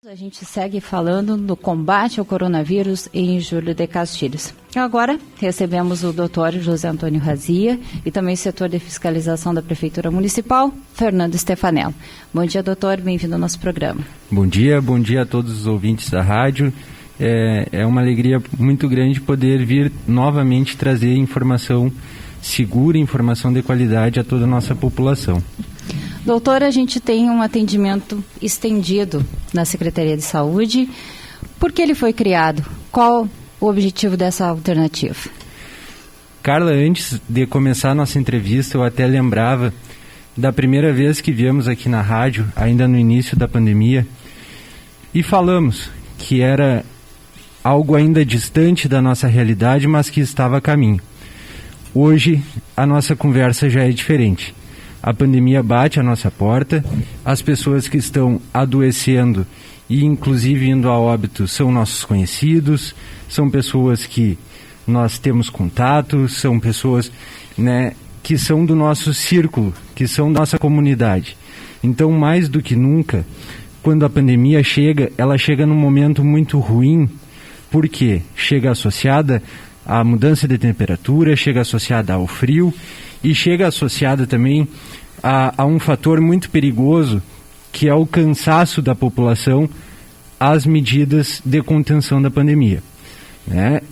A gente segue falando do combate ao coronavírus em Júlio de Castilhos. Agora recebemos o Dr. José Antônio Razia e também o setor de fiscalização da Prefeitura Municipal, Fernando Stefanello. Bom dia, doutor, bem-vindo ao nosso programa. Bom dia a todos os ouvintes da rádio. É uma alegria muito grande poder vir novamente trazer informação segura, informação de qualidade a toda a nossa população. Doutor, a gente tem um atendimento estendido na Secretaria de Saúde. Por que ele foi criado? Qual o objetivo dessa alternativa? Carla, antes de começar a nossa entrevista, eu até lembrava da primeira vez que viemos aqui na rádio, ainda no início da pandemia, e falamos que era algo ainda distante da nossa realidade, mas que estava a caminho. Hoje, a nossa conversa já é diferente. A pandemia bate à nossa porta, as pessoas que estão adoecendo e inclusive indo a óbito são nossos conhecidos, são pessoas que nós temos contato, são pessoas, que são do nosso círculo, que são da nossa comunidade. Então, mais do que nunca, quando a pandemia chega, ela chega num momento muito ruim, porque chega associada à mudança de temperatura, chega associada ao frio, e chega associada também a um fator muito perigoso, que é o cansaço da população às medidas de contenção da pandemia.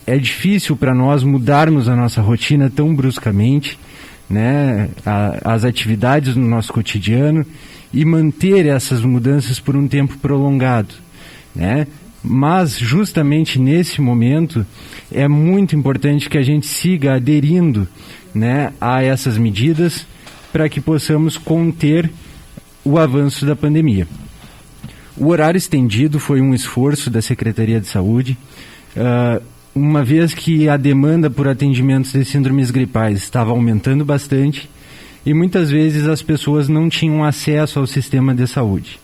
É difícil para nós mudarmos a nossa rotina tão bruscamente, as atividades no nosso cotidiano, e manter essas mudanças por um tempo prolongado. Mas justamente nesse momento é muito importante que a gente siga aderindo a essas medidas para que possamos conter o avanço da pandemia. O horário estendido foi um esforço da Secretaria de Saúde, uma vez que a demanda por atendimentos de síndromes gripais estava aumentando bastante e muitas vezes as pessoas não tinham acesso ao sistema de saúde.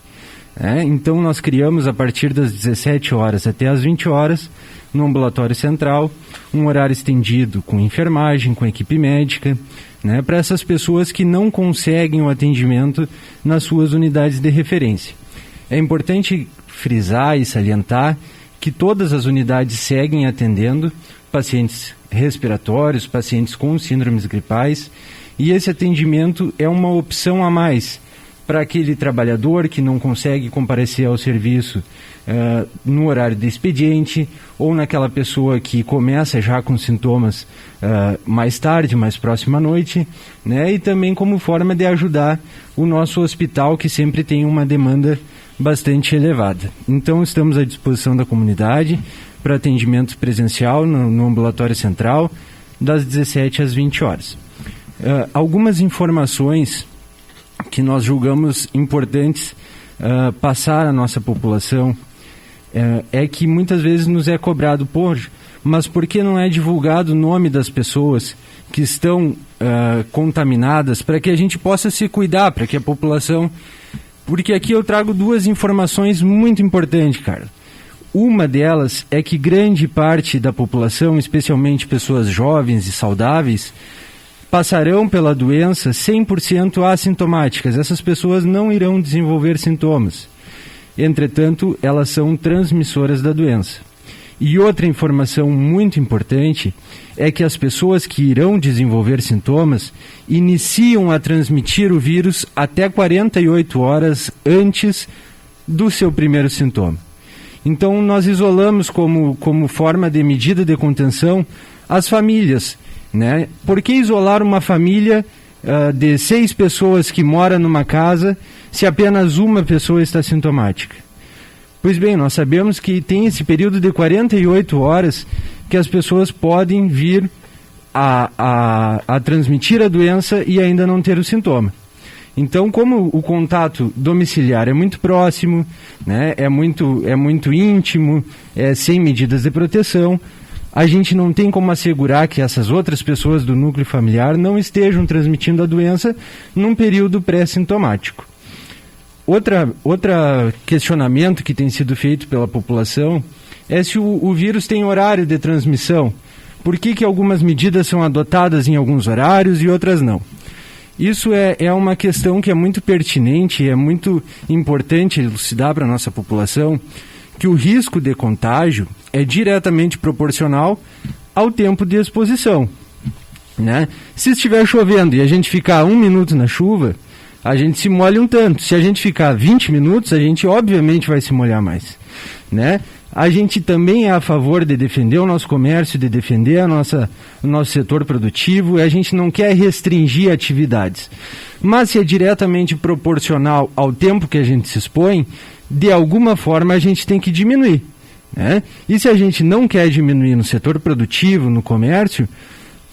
Então nós criamos, a partir das 17 horas até as 20 horas, no ambulatório central, um horário estendido com enfermagem, com equipe médica, para essas pessoas que não conseguem o atendimento nas suas unidades de referência. É importante frisar e salientar que todas as unidades seguem atendendo pacientes respiratórios, pacientes com síndromes gripais, e esse atendimento é uma opção a mais para aquele trabalhador que não consegue comparecer ao serviço no horário de expediente, ou naquela pessoa que começa já com sintomas mais tarde, mais próxima à noite, e também como forma de ajudar o nosso hospital, que sempre tem uma demanda bastante elevada. Então estamos à disposição da comunidade para atendimento presencial no ambulatório central, das 17 às 20 horas. Algumas informações que nós julgamos importantes passar à nossa população é que muitas vezes nos é cobrado, mas por que não é divulgado o nome das pessoas que estão contaminadas, para que a gente possa se cuidar, para que a população... Porque aqui eu trago duas informações muito importantes, cara. Uma delas é que grande parte da população, especialmente pessoas jovens e saudáveis, passarão pela doença 100% assintomáticas. Essas pessoas não irão desenvolver sintomas. Entretanto, elas são transmissoras da doença. E outra informação muito importante é que as pessoas que irão desenvolver sintomas iniciam a transmitir o vírus até 48 horas antes do seu primeiro sintoma. Então, nós isolamos como forma de medida de contenção as famílias. Por que isolar uma família de 6 pessoas que mora numa casa se apenas uma pessoa está sintomática? Pois bem, nós sabemos que tem esse período de 48 horas que as pessoas podem vir a transmitir a doença e ainda não ter o sintoma. Então, como o contato domiciliar é muito próximo, é muito íntimo, sem medidas de proteção, a gente não tem como assegurar que essas outras pessoas do núcleo familiar não estejam transmitindo a doença num período pré-sintomático. Outra questionamento que tem sido feito pela população é se o vírus tem horário de transmissão. Por que algumas medidas são adotadas em alguns horários e outras não? Isso é uma questão que é muito pertinente, é muito importante elucidar para a nossa população que o risco de contágio é diretamente proporcional ao tempo de exposição, né? Se estiver chovendo e a gente ficar 1 minuto na chuva, a gente se molha um tanto. Se a gente ficar 20 minutos, a gente obviamente vai se molhar mais, né? A gente também é a favor de defender o nosso comércio, de defender o nosso setor produtivo, e a gente não quer restringir atividades. Mas se é diretamente proporcional ao tempo que a gente se expõe, de alguma forma a gente tem que diminuir, né? E se a gente não quer diminuir no setor produtivo, no comércio,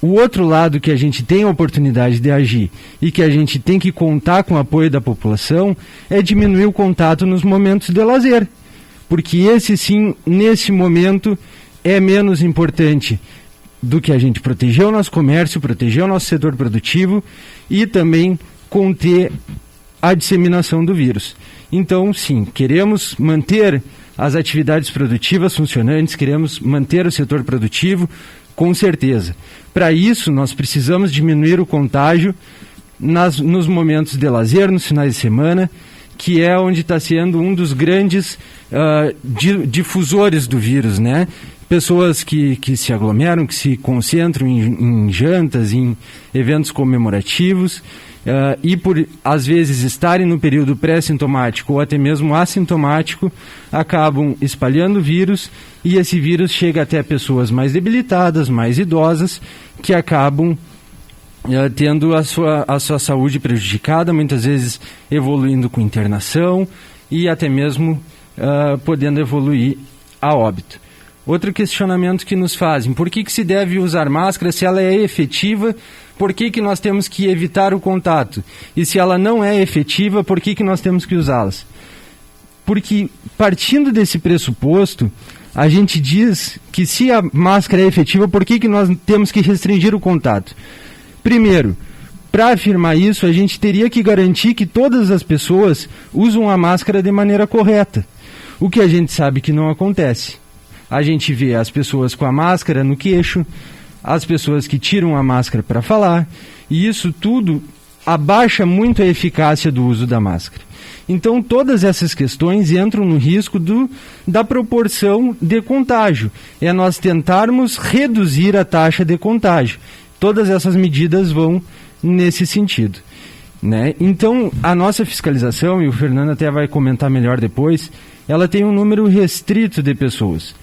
o outro lado que a gente tem a oportunidade de agir e que a gente tem que contar com o apoio da população é diminuir o contato nos momentos de lazer. Porque esse sim, nesse momento, é menos importante do que a gente proteger o nosso comércio, proteger o nosso setor produtivo e também conter a disseminação do vírus. Então, sim, queremos manter as atividades produtivas funcionantes, queremos manter o setor produtivo, com certeza. Para isso, nós precisamos diminuir o contágio nos momentos de lazer, nos finais de semana, que é onde está sendo um dos grandes difusores do vírus, né? Pessoas que se aglomeram, que se concentram em jantas, em eventos comemorativos, e por, às vezes, estarem no período pré-sintomático ou até mesmo assintomático, acabam espalhando o vírus, e esse vírus chega até pessoas mais debilitadas, mais idosas, que acabam tendo a sua saúde prejudicada, muitas vezes evoluindo com internação e até mesmo podendo evoluir a óbito. Outro questionamento que nos fazem: por que se deve usar máscara se ela é efetiva? Por que nós temos que evitar o contato? E se ela não é efetiva, por que nós temos que usá-las? Porque, partindo desse pressuposto, a gente diz que se a máscara é efetiva, por que nós temos que restringir o contato? Primeiro, para afirmar isso, a gente teria que garantir que todas as pessoas usam a máscara de maneira correta, o que a gente sabe que não acontece. A gente vê as pessoas com a máscara no queixo, as pessoas que tiram a máscara para falar, e isso tudo abaixa muito a eficácia do uso da máscara. Então, todas essas questões entram no risco da proporção de contágio. É nós tentarmos reduzir a taxa de contágio. Todas essas medidas vão nesse sentido, né? Então, a nossa fiscalização, e o Fernando até vai comentar melhor depois, ela tem um número restrito de pessoas.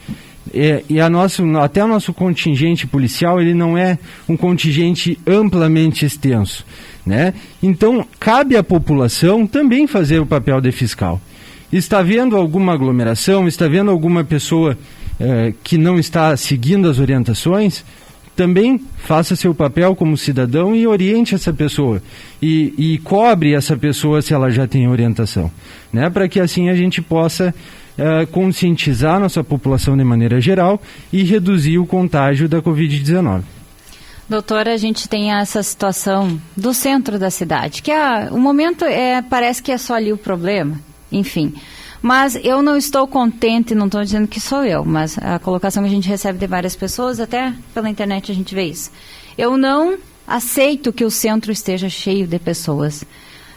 Até o nosso contingente policial, ele não é um contingente amplamente extenso, né? Então, cabe à população também fazer o papel de fiscal. Está vendo alguma aglomeração, está vendo alguma pessoa que não está seguindo as orientações, também faça seu papel como cidadão e oriente essa pessoa. E cobre essa pessoa se ela já tem orientação, né? Para que assim a gente possa conscientizar a nossa população de maneira geral e reduzir o contágio da Covid-19. Doutora, a gente tem essa situação do centro da cidade, que o momento parece que é só ali o problema, enfim. Mas eu não estou contente, não estou dizendo que sou eu, mas a colocação que a gente recebe de várias pessoas, até pela internet a gente vê isso. Eu não aceito que o centro esteja cheio de pessoas.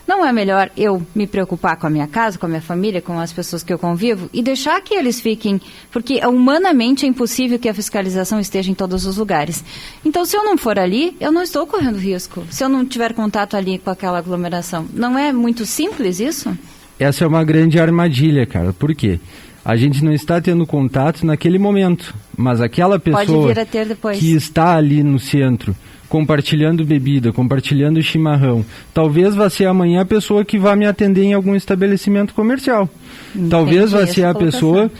Não é melhor eu me preocupar com a minha casa, com a minha família, com as pessoas que eu convivo e deixar que eles fiquem, porque humanamente é impossível que a fiscalização esteja em todos os lugares. Então, se eu não for ali, eu não estou correndo risco. Se eu não tiver contato ali com aquela aglomeração. Não é muito simples isso? Essa é uma grande armadilha, cara. Por quê? A gente não está tendo contato naquele momento, mas aquela pessoa pode vir a ter depois, que está ali no centro, compartilhando bebida, compartilhando chimarrão, talvez vá ser amanhã a pessoa que vai me atender em algum estabelecimento comercial. Talvez vá ser a pessoa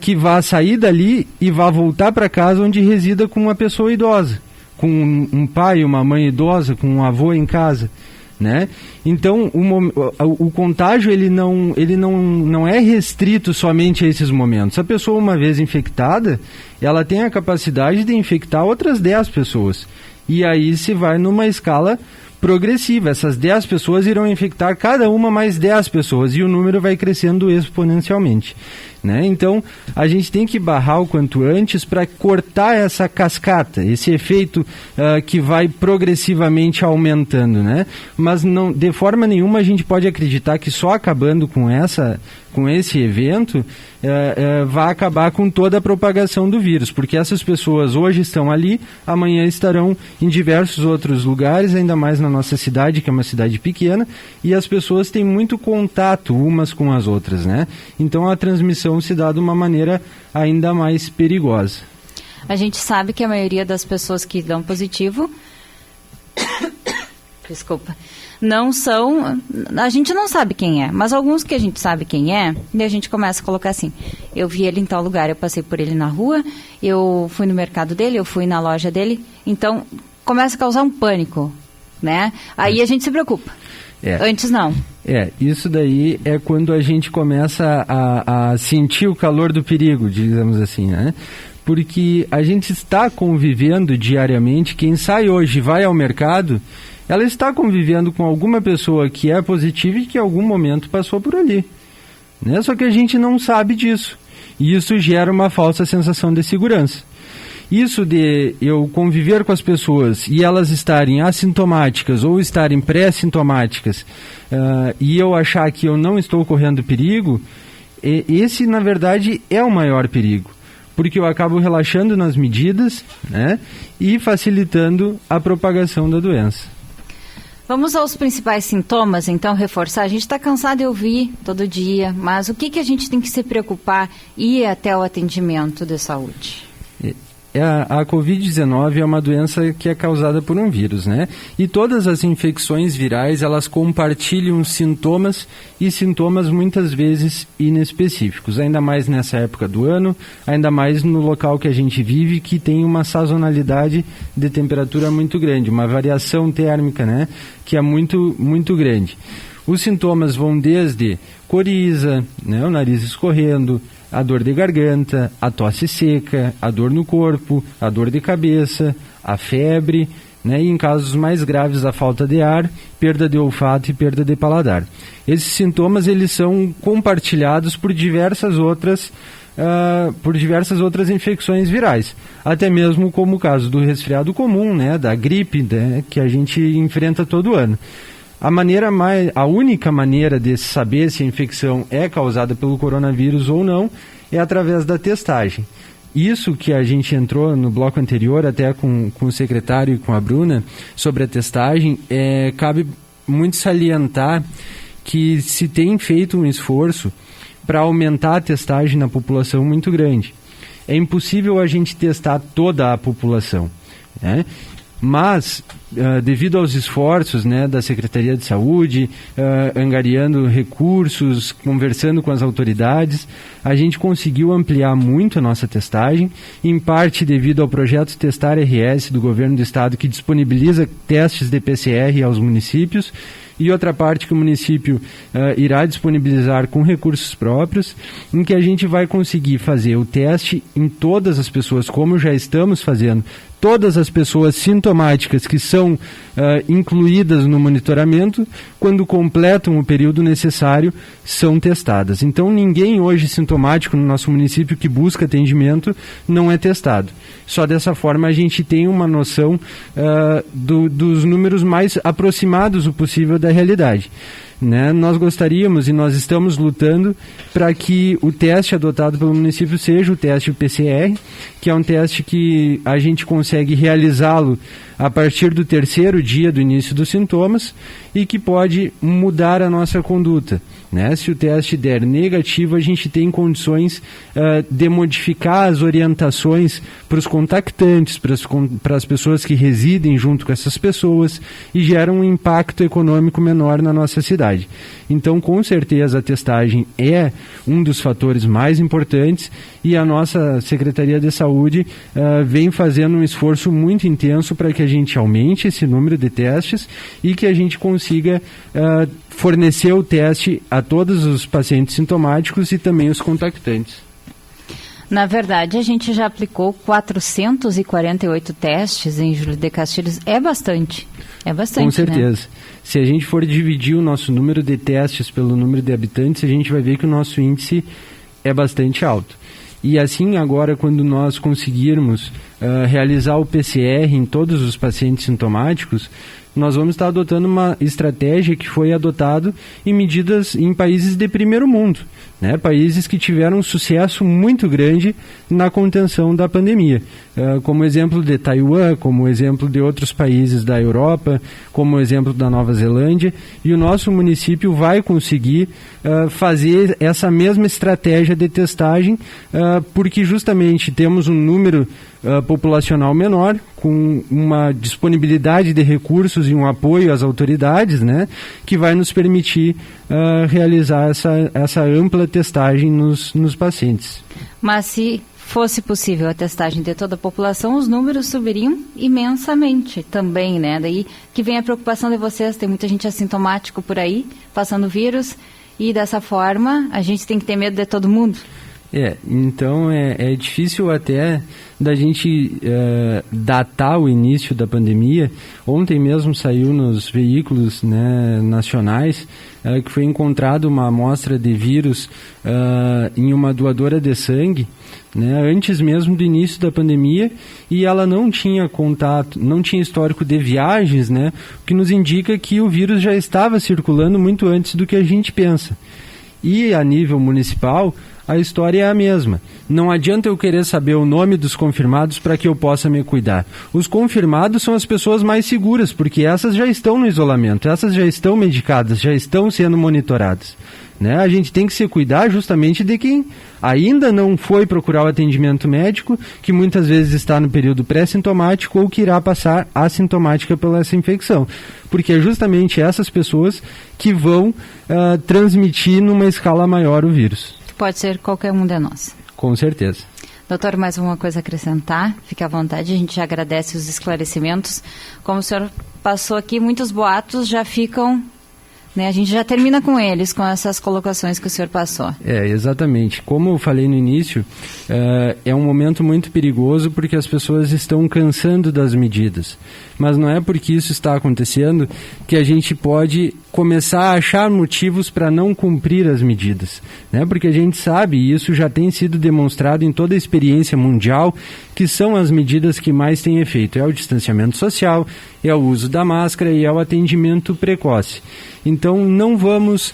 que vá sair dali e vá voltar para casa onde resida com uma pessoa idosa, com um pai, uma mãe idosa, com um avô em casa, né? Então, o contágio ele não é restrito somente a esses momentos. A pessoa, uma vez infectada, ela tem a capacidade de infectar outras 10 pessoas. E aí se vai numa escala progressiva. Essas 10 pessoas irão infectar cada uma mais 10 pessoas e o número vai crescendo exponencialmente. né? Então, a gente tem que barrar o quanto antes para cortar essa cascata, esse efeito que vai progressivamente aumentando, né? Mas não, de forma nenhuma a gente pode acreditar que só acabando com esse evento vai acabar com toda a propagação do vírus, porque essas pessoas hoje estão ali, amanhã estarão em diversos outros lugares, ainda mais na nossa cidade, que é uma cidade pequena, e as pessoas têm muito contato umas com as outras, né? Então a transmissão se dá de uma maneira ainda mais perigosa. A gente sabe que a maioria das pessoas que dão positivo desculpa, não são, a gente não sabe quem é, mas alguns que a gente sabe quem é, e a gente começa a colocar assim, eu vi ele em tal lugar, eu passei por ele na rua, eu fui no mercado dele, eu fui na loja dele, então começa a causar um pânico, né? Aí a gente se preocupa. Antes não. Isso daí é quando a gente começa a sentir o calor do perigo, digamos assim, né? Porque a gente está convivendo diariamente, quem sai hoje e vai ao mercado, ela está convivendo com alguma pessoa que é positiva e que em algum momento passou por ali, né? Só que a gente não sabe disso. E isso gera uma falsa sensação de segurança. Isso de eu conviver com as pessoas e elas estarem assintomáticas ou estarem pré-sintomáticas e eu achar que eu não estou correndo perigo, esse, na verdade, é o maior perigo. Porque eu acabo relaxando nas medidas, né, e facilitando a propagação da doença. Vamos aos principais sintomas, então, reforçar. A gente está cansado de ouvir todo dia, mas o que a gente tem que se preocupar e ir até o atendimento de saúde? A Covid-19 é uma doença que é causada por um vírus, né? E todas as infecções virais, elas compartilham sintomas e sintomas muitas vezes inespecíficos, ainda mais nessa época do ano, ainda mais no local que a gente vive, que tem uma sazonalidade de temperatura muito grande, uma variação térmica, né? Que é muito, muito grande. Os sintomas vão desde coriza, né? O nariz escorrendo, a dor de garganta, a tosse seca, a dor no corpo, a dor de cabeça, a febre, né? E em casos mais graves a falta de ar, perda de olfato e perda de paladar. Esses sintomas eles são compartilhados por diversas outras infecções virais, até mesmo como o caso do resfriado comum, né? Da gripe, né? Que a gente enfrenta todo ano. A única maneira de saber se a infecção é causada pelo coronavírus ou não é através da testagem. Isso que a gente entrou no bloco anterior, até com o secretário e com a Bruna, sobre a testagem, cabe muito salientar que se tem feito um esforço para aumentar a testagem na população muito grande. É impossível a gente testar toda a população, né? Mas, devido aos esforços, né, da Secretaria de Saúde, angariando recursos, conversando com as autoridades, a gente conseguiu ampliar muito a nossa testagem, em parte devido ao projeto Testar RS do Governo do Estado, que disponibiliza testes de PCR aos municípios, e outra parte que o município irá disponibilizar com recursos próprios, em que a gente vai conseguir fazer o teste em todas as pessoas, como já estamos fazendo, todas as pessoas sintomáticas que são incluídas no monitoramento, quando completam o período necessário, são testadas. Então, ninguém hoje sintomático no nosso município que busca atendimento não é testado. Só dessa forma a gente tem uma noção dos números mais aproximados o possível da realidade, né? Nós gostaríamos e nós estamos lutando para que o teste adotado pelo município seja o teste PCR, que é um teste que a gente consegue realizá-lo a partir do 3º dia do início dos sintomas e que pode mudar a nossa conduta, né? Se o teste der negativo, a gente tem condições de modificar as orientações para os contactantes, para as pessoas que residem junto com essas pessoas e gera um impacto econômico menor na nossa cidade. Então, com certeza, a testagem é um dos fatores mais importantes e a nossa Secretaria de Saúde vem fazendo um esforço muito intenso para que a gente aumente esse número de testes e que a gente consiga fornecer o teste a todos os pacientes sintomáticos e também os contactantes. Na verdade, a gente já aplicou 448 testes em Júlio de Castilhos. É bastante. É bastante, com certeza. Né? Se a gente for dividir o nosso número de testes pelo número de habitantes, a gente vai ver que o nosso índice é bastante alto. E assim, agora, quando nós conseguirmos realizar o PCR em todos os pacientes sintomáticos, nós vamos estar adotando uma estratégia que foi adotada em países de primeiro mundo, né? Países que tiveram um sucesso muito grande na contenção da pandemia, como exemplo de Taiwan, como exemplo de outros países da Europa, como exemplo da Nova Zelândia, e o nosso município vai conseguir fazer essa mesma estratégia de testagem, porque justamente temos um número populacional menor, com uma disponibilidade de recursos e um apoio às autoridades, né, que vai nos permitir realizar essa ampla testagem nos pacientes. Mas se fosse possível a testagem de toda a população, os números subiriam imensamente também, né? Daí que vem a preocupação de vocês, tem muita gente assintomático por aí, passando vírus, e dessa forma a gente tem que ter medo de todo mundo. Então é difícil até da gente datar o início da pandemia. Ontem mesmo saiu nos veículos, né, nacionais que foi encontrada uma amostra de vírus em uma doadora de sangue, né, antes mesmo do início da pandemia, e ela não tinha contato, não tinha histórico de viagens, né, o que nos indica que o vírus já estava circulando muito antes do que a gente pensa. E a nível municipal, a história é a mesma. Não adianta eu querer saber o nome dos confirmados para que eu possa me cuidar. Os confirmados são as pessoas mais seguras, porque essas já estão no isolamento, essas já estão medicadas, já estão sendo monitoradas, né? A gente tem que se cuidar justamente de quem ainda não foi procurar o atendimento médico, que muitas vezes está no período pré-sintomático ou que irá passar assintomática pela essa infecção. Porque é justamente essas pessoas que vão transmitir numa escala maior o vírus. Pode ser qualquer um de nós. Com certeza. Doutor, mais uma coisa a acrescentar? Fique à vontade, a gente já agradece os esclarecimentos. Como o senhor passou aqui, muitos boatos já ficam, né, a gente já termina com eles, com essas colocações que o senhor passou. Exatamente. Como eu falei no início, é um momento muito perigoso porque as pessoas estão cansando das medidas. Mas não é porque isso está acontecendo que a gente pode começar a achar motivos para não cumprir as medidas, né? Porque a gente sabe, e isso já tem sido demonstrado em toda a experiência mundial, que são as medidas que mais têm efeito. É o distanciamento social, é o uso da máscara e é o atendimento precoce. Então não vamos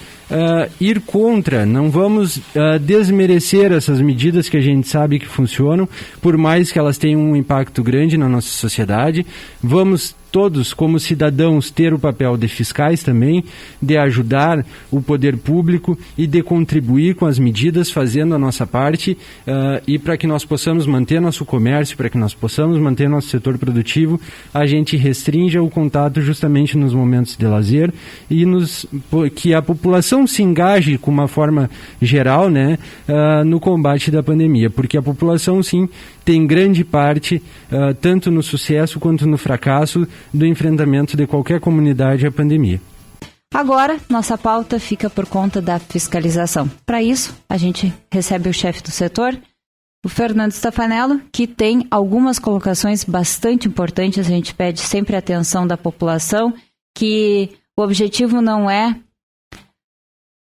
ir contra, não vamos desmerecer essas medidas que a gente sabe que funcionam, por mais que elas tenham um impacto grande na nossa sociedade. Vamos todos, como cidadãos, ter o papel de fiscais também, de ajudar o poder público e de contribuir com as medidas, fazendo a nossa parte, e para que nós possamos manter nosso comércio, para que nós possamos manter nosso setor produtivo, a gente restrinja o contato justamente nos momentos de lazer e que a população se engaje com uma forma geral, né, no combate da pandemia, porque a população, sim, tem grande parte, tanto no sucesso quanto no fracasso, do enfrentamento de qualquer comunidade à pandemia. Agora, nossa pauta fica por conta da fiscalização. Para isso, a gente recebe o chefe do setor, o Fernando Stefanello, que tem algumas colocações bastante importantes. A gente pede sempre a atenção da população, que o objetivo não é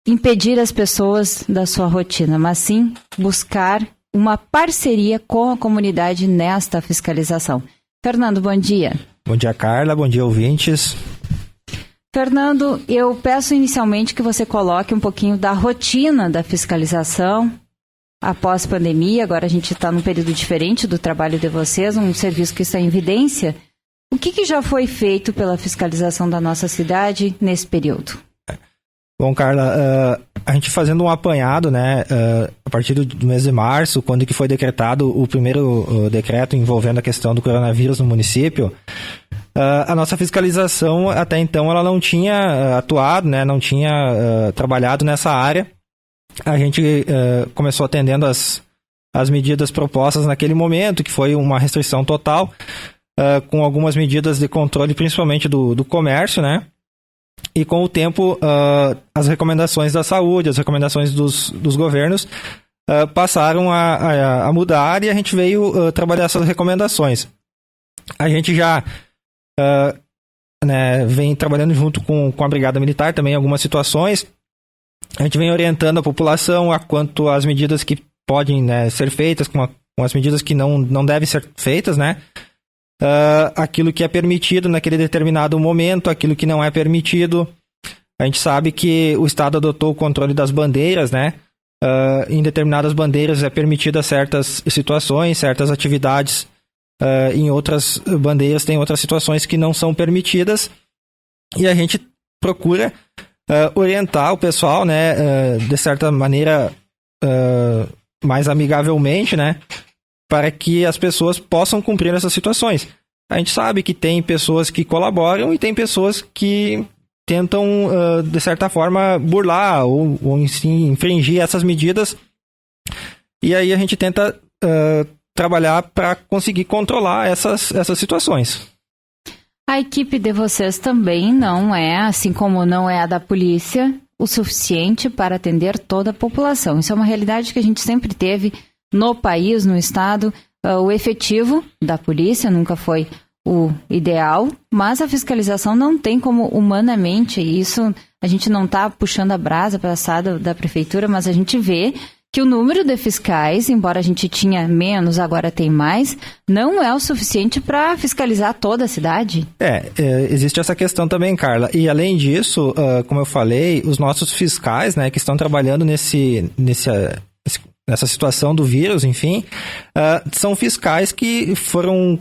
impedir as pessoas da sua rotina, mas sim buscar uma parceria com a comunidade nesta fiscalização. Fernando, bom dia. Bom dia, Carla. Bom dia, ouvintes. Fernando, eu peço inicialmente que você coloque um pouquinho da rotina da fiscalização após a pandemia. Agora a gente está num período diferente do trabalho de vocês, um serviço que está em evidência. O que já foi feito pela fiscalização da nossa cidade nesse período? Bom, Carla, a gente fazendo um apanhado, né, a partir do mês de março, quando que foi decretado o primeiro decreto envolvendo a questão do coronavírus no município, a nossa fiscalização até então ela não tinha atuado, né, não tinha trabalhado nessa área. A gente começou atendendo as medidas propostas naquele momento, que foi uma restrição total, com algumas medidas de controle, principalmente do comércio, né? E com o tempo, as recomendações da saúde, as recomendações dos governos passaram a mudar e a gente veio trabalhar essas recomendações. A gente já vem trabalhando junto com a Brigada Militar também em algumas situações, A gente vem orientando a população quanto às medidas que podem, né, ser feitas, com as medidas que não devem ser feitas, né? Aquilo que é permitido naquele determinado momento, aquilo que não é permitido. A gente sabe que o Estado adotou o controle das bandeiras, né? Em determinadas bandeiras é permitida certas situações, certas atividades. Em outras bandeiras tem outras situações que não são permitidas. E a gente procura orientar o pessoal, né? De certa maneira, mais amigavelmente, né? Para que as pessoas possam cumprir essas situações. A gente sabe que tem pessoas que colaboram e tem pessoas que tentam, de certa forma, burlar ou infringir essas medidas. E aí a gente tenta trabalhar para conseguir controlar essas situações. A equipe de vocês também não é, assim como não é a da polícia, o suficiente para atender toda a população. Isso é uma realidade que a gente sempre teve no país, no estado. O efetivo da polícia nunca foi o ideal, mas a fiscalização não tem como humanamente, e isso a gente não está puxando a brasa para a assada da prefeitura, mas a gente vê que o número de fiscais, embora a gente tinha menos, agora tem mais, não é o suficiente para fiscalizar toda a cidade. Existe essa questão também, Carla. E além disso, como eu falei, os nossos fiscais, né, que estão trabalhando nessa situação do vírus, enfim, são fiscais que foram,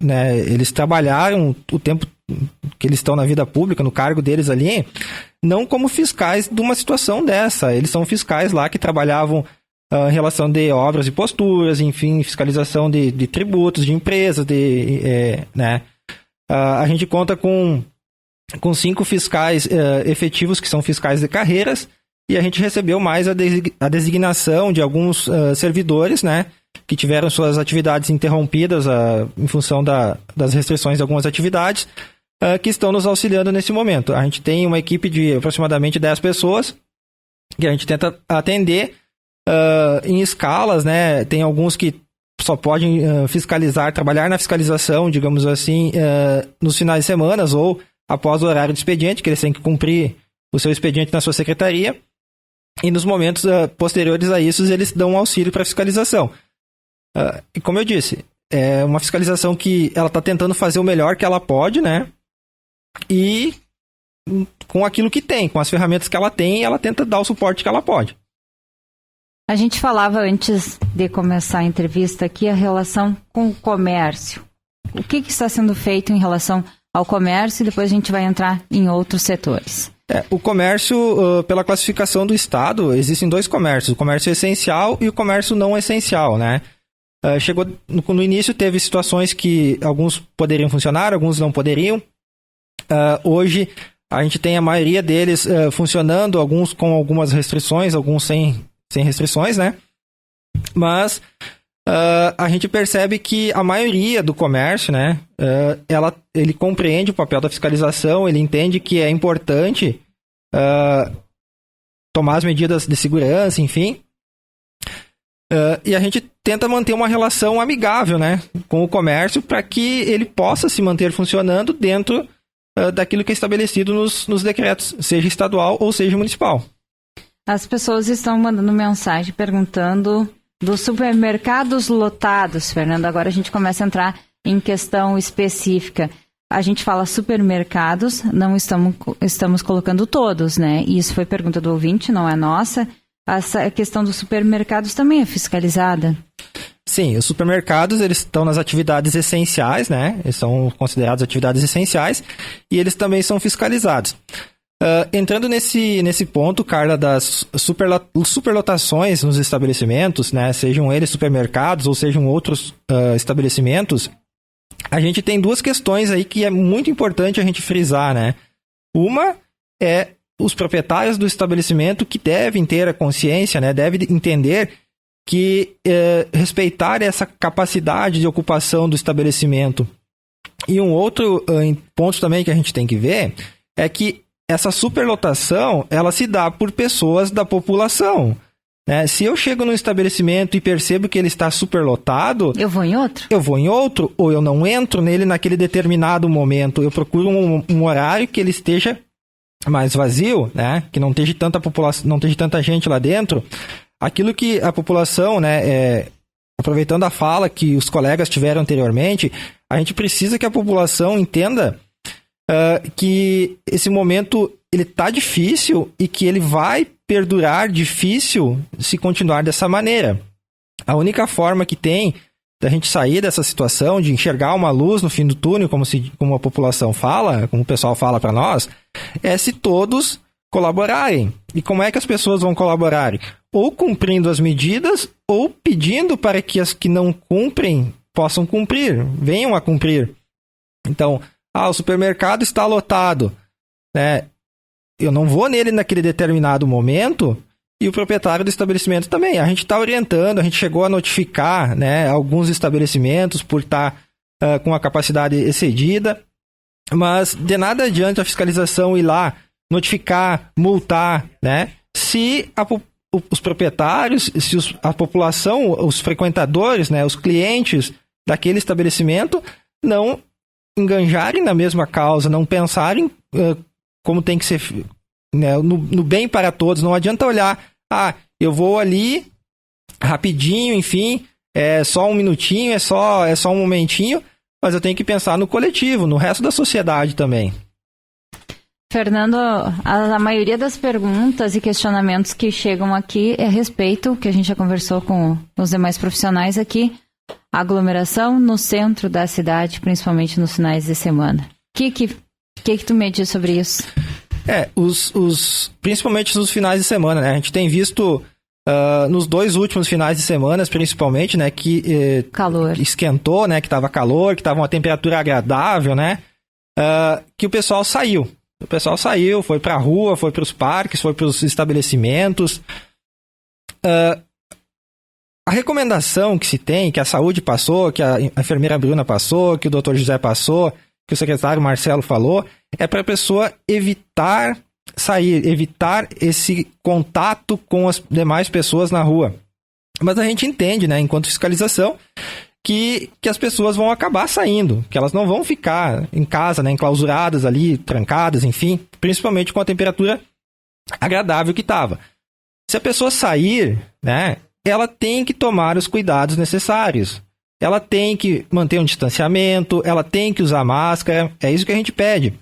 né, eles trabalharam o tempo que eles estão na vida pública, no cargo deles ali, não como fiscais de uma situação dessa. Eles são fiscais lá que trabalhavam em relação de obras e posturas, enfim, fiscalização de tributos, de empresas, né. A gente conta com 5 fiscais efetivos, que são fiscais de carreiras, e a gente recebeu mais a designação de alguns servidores, né, que tiveram suas atividades interrompidas em função das restrições de algumas atividades, que estão nos auxiliando nesse momento. A gente tem uma equipe de aproximadamente 10 pessoas que a gente tenta atender em escalas, né? Tem alguns que só podem trabalhar na fiscalização, digamos assim, nos finais de semana ou após o horário de expediente, que eles têm que cumprir o seu expediente na sua secretaria. E nos momentos posteriores a isso, eles dão um auxílio para a fiscalização. E como eu disse, é uma fiscalização que ela está tentando fazer o melhor que ela pode, né? E com aquilo que tem, com as ferramentas que ela tem, ela tenta dar o suporte que ela pode. A gente falava antes de começar a entrevista aqui a relação com o comércio. O que está sendo feito em relação ao comércio e depois a gente vai entrar em outros setores. O comércio, pela classificação do Estado, existem 2 comércios, o comércio essencial e o comércio não essencial, né? Chegou no início, teve situações que alguns poderiam funcionar, alguns não poderiam. Hoje, a gente tem a maioria deles funcionando, alguns com algumas restrições, alguns sem restrições, né? Mas a gente percebe que a maioria do comércio, né, ele compreende o papel da fiscalização, ele entende que é importante tomar as medidas de segurança, enfim. E a gente tenta manter uma relação amigável, né, com o comércio para que ele possa se manter funcionando dentro daquilo que é estabelecido nos decretos, seja estadual ou seja municipal. As pessoas estão mandando mensagem perguntando dos supermercados lotados, Fernando. Agora a gente começa a entrar em questão específica. A gente fala supermercados, não estamos colocando todos, né? E isso foi pergunta do ouvinte, não é nossa. Essa questão dos supermercados também é fiscalizada? Sim, os supermercados, eles estão nas atividades essenciais, né? Eles são considerados atividades essenciais e eles também são fiscalizados. Entrando nesse ponto, Carla, das superlotações nos estabelecimentos, né? Sejam eles supermercados ou sejam outros estabelecimentos, a gente tem 2 questões aí que é muito importante a gente frisar, né? Uma é os proprietários do estabelecimento que devem ter a consciência, né? Devem entender que respeitar essa capacidade de ocupação do estabelecimento. E um outro ponto também que a gente tem que ver é que essa superlotação, ela se dá por pessoas da população, né? Se eu chego num estabelecimento e percebo que ele está superlotado... Eu vou em outro? Eu vou em outro, ou eu não entro nele naquele determinado momento. Eu procuro um horário que ele esteja mais vazio, né, que não esteja tanta população, não esteja tanta gente lá dentro, aquilo que a população, né, aproveitando a fala que os colegas tiveram anteriormente, a gente precisa que a população entenda que esse momento ele tá difícil e que ele vai perdurar difícil se continuar dessa maneira. A única forma que tem da gente sair dessa situação, de enxergar uma luz no fim do túnel, como a população fala, como o pessoal fala para nós, é se todos colaborarem. E como é que as pessoas vão colaborar? Ou cumprindo as medidas, ou pedindo para que as que não cumprem possam cumprir, venham a cumprir. Então, o supermercado está lotado, né? Eu não vou nele naquele determinado momento, e o proprietário do estabelecimento também. A gente está orientando, a gente chegou a notificar, né, alguns estabelecimentos por estar com a capacidade excedida, mas de nada adianta a fiscalização ir lá, notificar, multar, né, se os proprietários, se a população, os frequentadores, né, os clientes daquele estabelecimento não enganjarem na mesma causa, não pensarem como tem que ser, né, no bem para todos. Não adianta olhar, eu vou ali rapidinho, enfim, é só um minutinho, é só um momentinho, mas eu tenho que pensar no coletivo, no resto da sociedade também. Fernando, a maioria das perguntas e questionamentos que chegam aqui é a respeito, que a gente já conversou com os demais profissionais aqui, aglomeração no centro da cidade, principalmente nos finais de semana. O que tu me diz sobre isso? Principalmente nos finais de semana, né? A gente tem visto nos 2 últimos finais de semana, principalmente, né, que calor. Esquentou, né, que estava calor, que estava uma temperatura agradável, né, que o pessoal saiu. O pessoal saiu, foi para a rua, foi para os parques, foi para os estabelecimentos. A recomendação que se tem, que a saúde passou, que a enfermeira Bruna passou, que o Dr. José passou, que o secretário Marcelo falou, é para a pessoa evitar sair, evitar esse contato com as demais pessoas na rua. Mas a gente entende, né, enquanto fiscalização, que as pessoas vão acabar saindo, que elas não vão ficar em casa, né, enclausuradas ali, trancadas, enfim, principalmente com a temperatura agradável que estava. Se a pessoa sair, né, ela tem que tomar os cuidados necessários. Ela tem que manter um distanciamento, ela tem que usar máscara, é isso que a gente pede.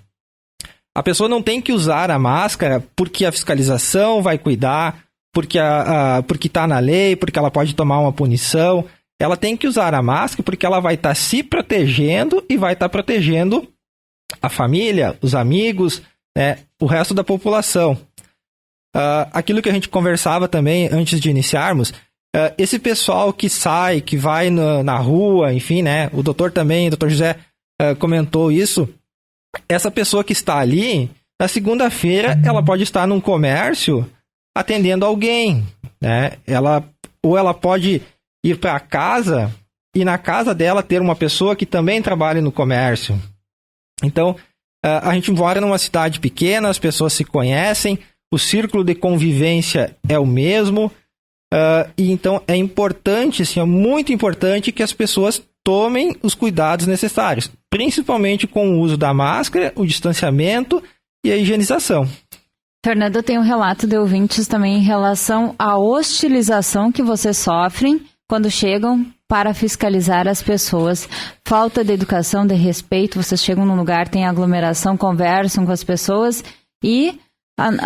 A pessoa não tem que usar a máscara porque a fiscalização vai cuidar, porque está na lei, porque ela pode tomar uma punição. Ela tem que usar a máscara porque ela vai estar se protegendo e vai estar protegendo a família, os amigos, né, o resto da população. Aquilo que a gente conversava também antes de iniciarmos, esse pessoal que sai, que vai na rua, enfim, né, o doutor José comentou isso, essa pessoa que está ali, na segunda-feira, ela pode estar num comércio atendendo alguém, né, ela pode ir para casa e na casa dela ter uma pessoa que também trabalha no comércio. Então, a gente mora numa cidade pequena, as pessoas se conhecem, o círculo de convivência é o mesmo, e então é importante, assim, é muito importante que as pessoas tomem os cuidados necessários, principalmente com o uso da máscara, o distanciamento e a higienização. Fernando, eu tenho um relato de ouvintes também em relação à hostilização que vocês sofrem quando chegam para fiscalizar as pessoas. Falta de educação, de respeito, vocês chegam num lugar, tem aglomeração, conversam com as pessoas e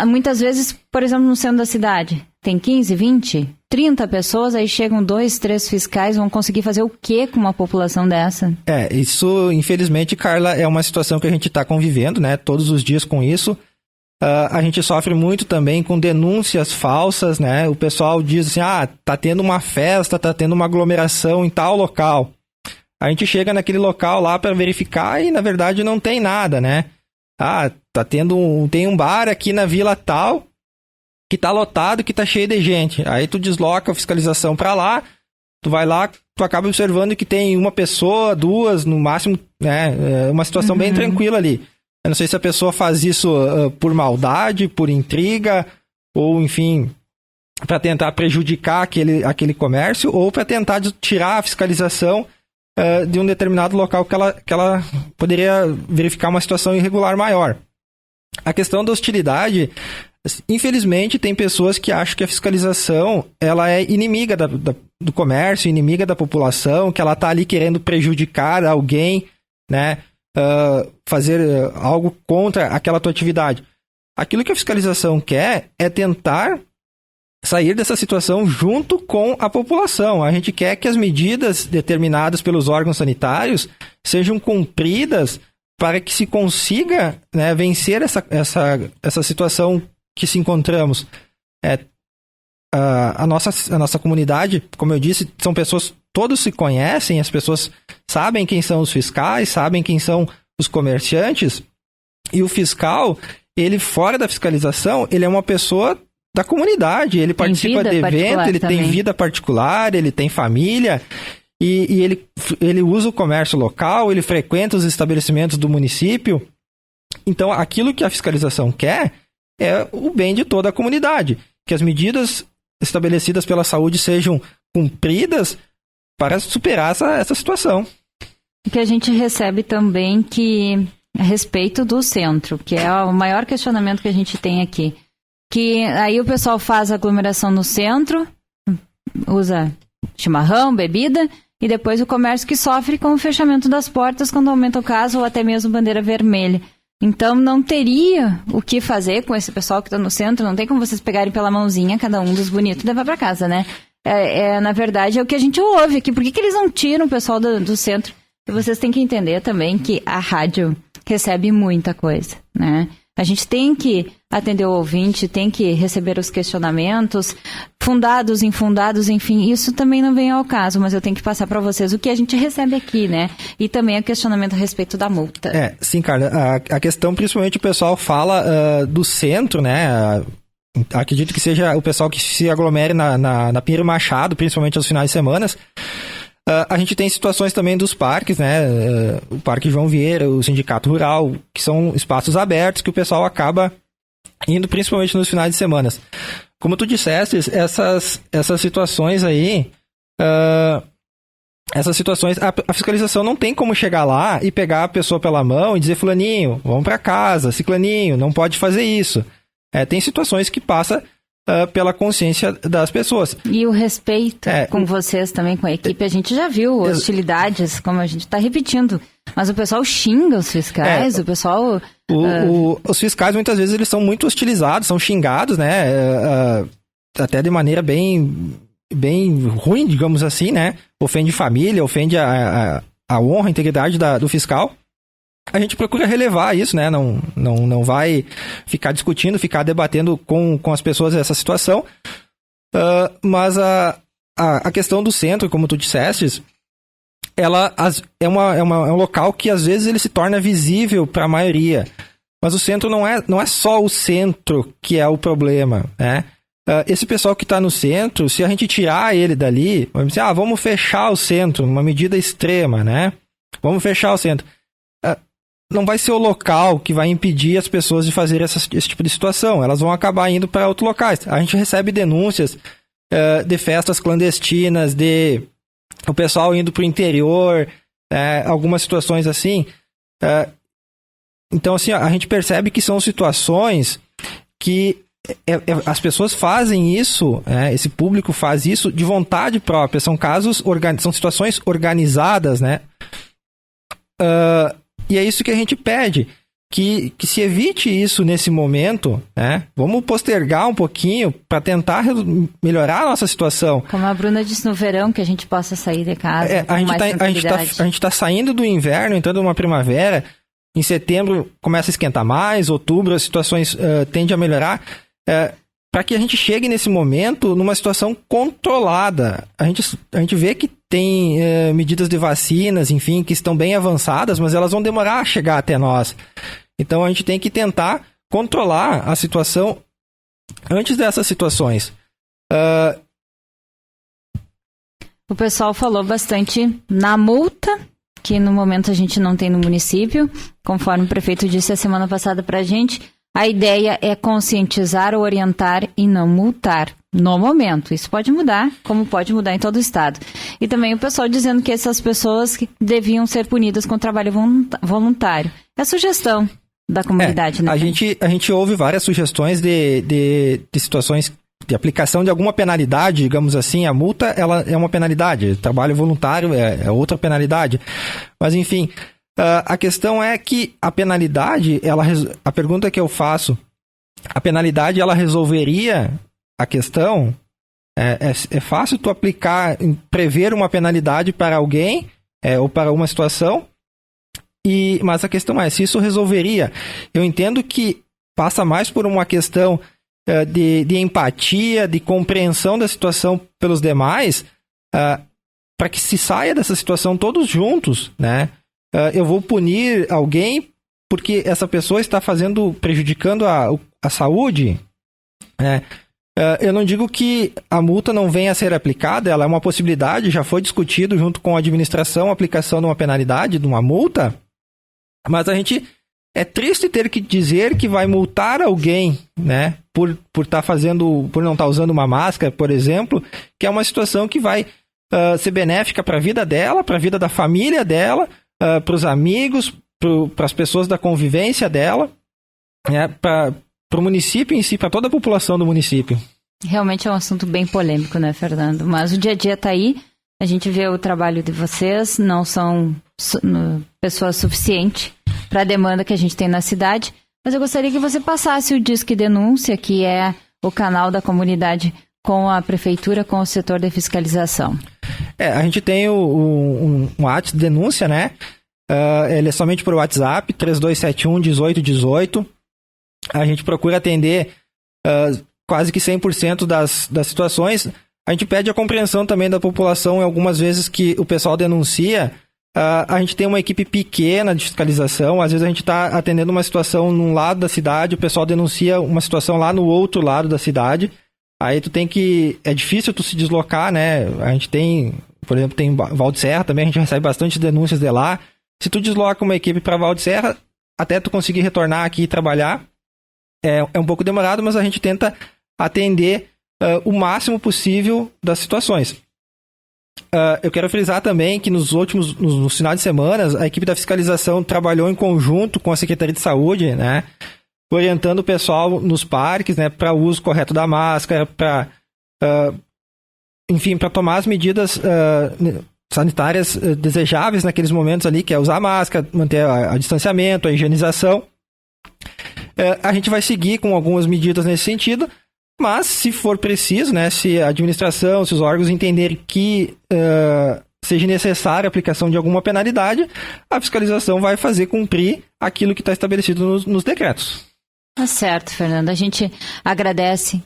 muitas vezes, por exemplo, no centro da cidade, tem 15, 20, 30 pessoas, aí chegam 2, 3 fiscais, vão conseguir fazer o quê com uma população dessa? Isso, infelizmente, Carla, é uma situação que a gente está convivendo, né, todos os dias com isso. A gente sofre muito também com denúncias falsas, né? O pessoal diz assim, tá tendo uma festa, tá tendo uma aglomeração em tal local. A gente chega naquele local lá para verificar e, na verdade, não tem nada, né? Tem um bar aqui na vila tal que tá lotado, que tá cheio de gente. Aí tu desloca a fiscalização para lá, tu vai lá, tu acaba observando que tem uma pessoa, 2, no máximo, né? Uma situação bem tranquila ali. Eu não sei se a pessoa faz isso por maldade, por intriga, ou, enfim, para tentar prejudicar aquele comércio, ou para tentar tirar a fiscalização de um determinado local que ela poderia verificar uma situação irregular maior. A questão da hostilidade, infelizmente, tem pessoas que acham que a fiscalização ela é inimiga do comércio, inimiga da população, que ela está ali querendo prejudicar alguém, né? Fazer algo contra aquela tua atividade. Aquilo que a fiscalização quer é tentar sair dessa situação junto com a população. A gente quer que as medidas determinadas pelos órgãos sanitários sejam cumpridas para que se consiga, né, vencer essa situação que se encontramos. A nossa comunidade, como eu disse, são pessoas, todos se conhecem, as pessoas sabem quem são os fiscais, sabem quem são os comerciantes, e o fiscal, ele fora da fiscalização, ele é uma pessoa da comunidade, ele participa de evento, ele tem vida particular, ele tem família, e ele usa o comércio local, ele frequenta os estabelecimentos do município. Então, aquilo que a fiscalização quer é o bem de toda a comunidade, que as medidas estabelecidas pela saúde sejam cumpridas para superar essa situação. Que a gente recebe também que, a respeito do centro, que é o maior questionamento que a gente tem aqui, que aí o pessoal faz aglomeração no centro, usa chimarrão, bebida, e depois o comércio que sofre com o fechamento das portas quando aumenta o caso, ou até mesmo bandeira vermelha. Então não teria o que fazer com esse pessoal que está no centro, não tem como vocês pegarem pela mãozinha cada um dos bonitos e levar para casa, né? Na verdade é o que a gente ouve aqui. Por que eles não tiram o pessoal do centro? E vocês têm que entender também que a rádio recebe muita coisa, né? A gente tem que atender o ouvinte, tem que receber os questionamentos, fundados, infundados, enfim, isso também não vem ao caso, mas eu tenho que passar para vocês o que a gente recebe aqui, né? E também o questionamento a respeito da multa. Sim, Carla, a questão, principalmente o pessoal fala do centro, né? Acredito que seja o pessoal que se aglomere na Pinheiro Machado, principalmente aos finais de semana. A gente tem situações também dos parques, né? O Parque João Vieira, o Sindicato Rural, que são espaços abertos que o pessoal acaba indo principalmente nos finais de semana. Como tu disseste, essas situações aí, a fiscalização não tem como chegar lá e pegar a pessoa pela mão e dizer, fulaninho, vamos para casa, ciclaninho, não pode fazer isso. Tem situações que passa pela consciência das pessoas. E o respeito com vocês também, com a equipe, a gente já viu hostilidades, como a gente está repetindo, mas o pessoal xinga os fiscais, o pessoal... Os fiscais, muitas vezes, eles são muito hostilizados, são xingados, né, até de maneira bem ruim, digamos assim, né, ofende família, ofende a honra, a integridade do fiscal. A gente procura relevar isso, né? Não vai ficar discutindo, ficar debatendo com as pessoas essa situação. Mas a questão do centro, como tu disseste, ela é um local que às vezes ele se torna visível para a maioria. Mas o centro não é só o centro que é o problema, né? Esse pessoal que está no centro, se a gente tirar ele dali, vamos dizer, vamos fechar o centro, uma medida extrema, né? Vamos fechar o centro. Não vai ser o local que vai impedir as pessoas de fazer esse tipo de situação. Elas vão acabar indo para outros locais. A gente recebe denúncias de festas clandestinas, de o pessoal indo para o interior, algumas situações assim. Então, assim, a gente percebe que são situações que as pessoas fazem isso, esse público faz isso de vontade própria. São são situações organizadas, né? E é isso que a gente pede, que se evite isso nesse momento, né? Vamos postergar um pouquinho para tentar melhorar a nossa situação. Como a Bruna disse no verão, que a gente possa sair de casa com mais tranquilidade. A gente está saindo do inverno, entrando numa primavera. Em setembro começa a esquentar mais, outubro as situações tendem a melhorar. Para que a gente chegue nesse momento numa situação controlada. A gente vê que tem medidas de vacinas, enfim, que estão bem avançadas, mas elas vão demorar a chegar até nós. Então a gente tem que tentar controlar a situação antes dessas situações. O pessoal falou bastante na multa, que no momento a gente não tem no município, conforme o prefeito disse a semana passada para a gente. A ideia é conscientizar, orientar e não multar no momento. Isso pode mudar, como pode mudar em todo o estado. E também o pessoal dizendo que essas pessoas que deviam ser punidas com trabalho voluntário. É sugestão da comunidade, né? A gente ouve várias sugestões de situações de aplicação de alguma penalidade, digamos assim. A multa, ela é uma penalidade, trabalho voluntário é outra penalidade. Mas, enfim, a questão é que a penalidade, a pergunta que eu faço, a penalidade, ela resolveria a questão? É fácil tu aplicar, prever uma penalidade para alguém ou para uma situação, mas a questão é, se isso resolveria, eu entendo que passa mais por uma questão de empatia, de compreensão da situação pelos demais, para que se saia dessa situação todos juntos, né? Eu vou punir alguém porque essa pessoa está prejudicando a saúde, né? Eu não digo que a multa não venha a ser aplicada, ela é uma possibilidade, já foi discutido junto com a administração a aplicação de uma penalidade, de uma multa, mas a gente é triste ter que dizer que vai multar alguém, né, por não estar usando uma máscara, por exemplo, que é uma situação que vai ser benéfica para a vida dela, para a vida da família dela, para os amigos, para as pessoas da convivência dela, né, para o município em si, para toda a população do município. Realmente é um assunto bem polêmico, né, Fernando? Mas o dia a dia está aí, a gente vê o trabalho de vocês, não são pessoas suficientes para a demanda que a gente tem na cidade, mas eu gostaria que você passasse o Disque Denúncia, que é o canal da comunidade com a prefeitura, com o setor de fiscalização. A gente tem um WhatsApp de denúncia, né? Ele é somente por WhatsApp, 3271-1818. A gente procura atender quase que 100% das situações. A gente pede a compreensão também da população em algumas vezes que o pessoal denuncia. A gente tem uma equipe pequena de fiscalização, às vezes a gente está atendendo uma situação num lado da cidade, o pessoal denuncia uma situação lá no outro lado da cidade, aí é difícil tu se deslocar, né? A gente tem, por exemplo, tem Val de Serra também, a gente recebe bastante denúncias de lá. Se tu desloca uma equipe para Val de Serra, até tu conseguir retornar aqui e trabalhar, é um pouco demorado, mas a gente tenta atender o máximo possível das situações. Eu quero frisar também que nos finais de semana, a equipe da fiscalização trabalhou em conjunto com a Secretaria de Saúde, né, orientando o pessoal nos parques, né, para o uso correto da máscara, para tomar as medidas sanitárias desejáveis naqueles momentos ali, que é usar a máscara, manter o distanciamento, a higienização. A gente vai seguir com algumas medidas nesse sentido, mas se for preciso, né, se a administração, se os órgãos entenderem que seja necessária a aplicação de alguma penalidade, a fiscalização vai fazer cumprir aquilo que está estabelecido nos decretos. Tá certo, Fernando. A gente agradece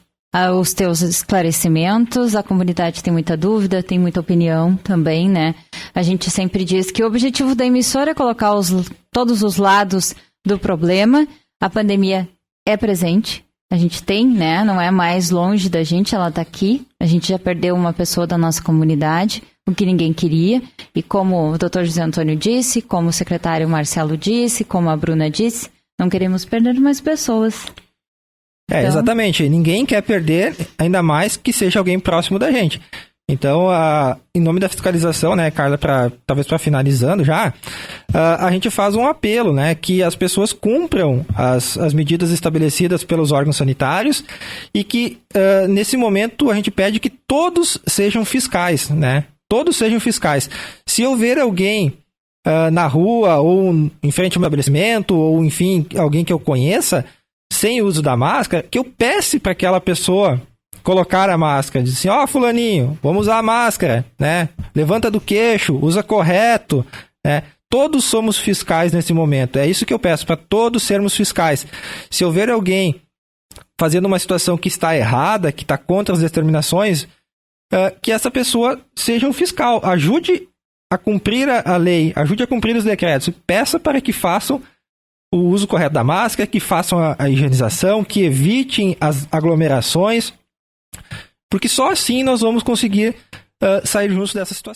os teus esclarecimentos. A comunidade tem muita dúvida, tem muita opinião também, né? A gente sempre diz que o objetivo da emissora é colocar todos os lados do problema. A pandemia é presente. A gente tem, né? Não é mais longe da gente, ela está aqui. A gente já perdeu uma pessoa da nossa comunidade, o que ninguém queria. E como o Dr. José Antônio disse, como o secretário Marcelo disse, como a Bruna disse, não queremos perder mais pessoas. Então... Exatamente. Ninguém quer perder, ainda mais que seja alguém próximo da gente. Então, em nome da fiscalização, né, Carla, talvez para finalizando já, a gente faz um apelo, né, que as pessoas cumpram as medidas estabelecidas pelos órgãos sanitários e que, nesse momento, a gente pede que todos sejam fiscais, né? Todos sejam fiscais. Se houver alguém na rua ou em frente a um estabelecimento ou, enfim, alguém que eu conheça, sem o uso da máscara, que eu peça para aquela pessoa colocar a máscara, diz assim, fulaninho, vamos usar a máscara, né? Levanta do queixo, usa correto, né? Todos somos fiscais nesse momento, é isso que eu peço, para todos sermos fiscais. Se houver alguém fazendo uma situação que está errada, que está contra as determinações, que essa pessoa seja um fiscal, ajude a cumprir a lei, ajude a cumprir os decretos, peça para que façam o uso correto da máscara, que façam a higienização, que evitem as aglomerações, porque só assim nós vamos conseguir sair juntos dessa situação.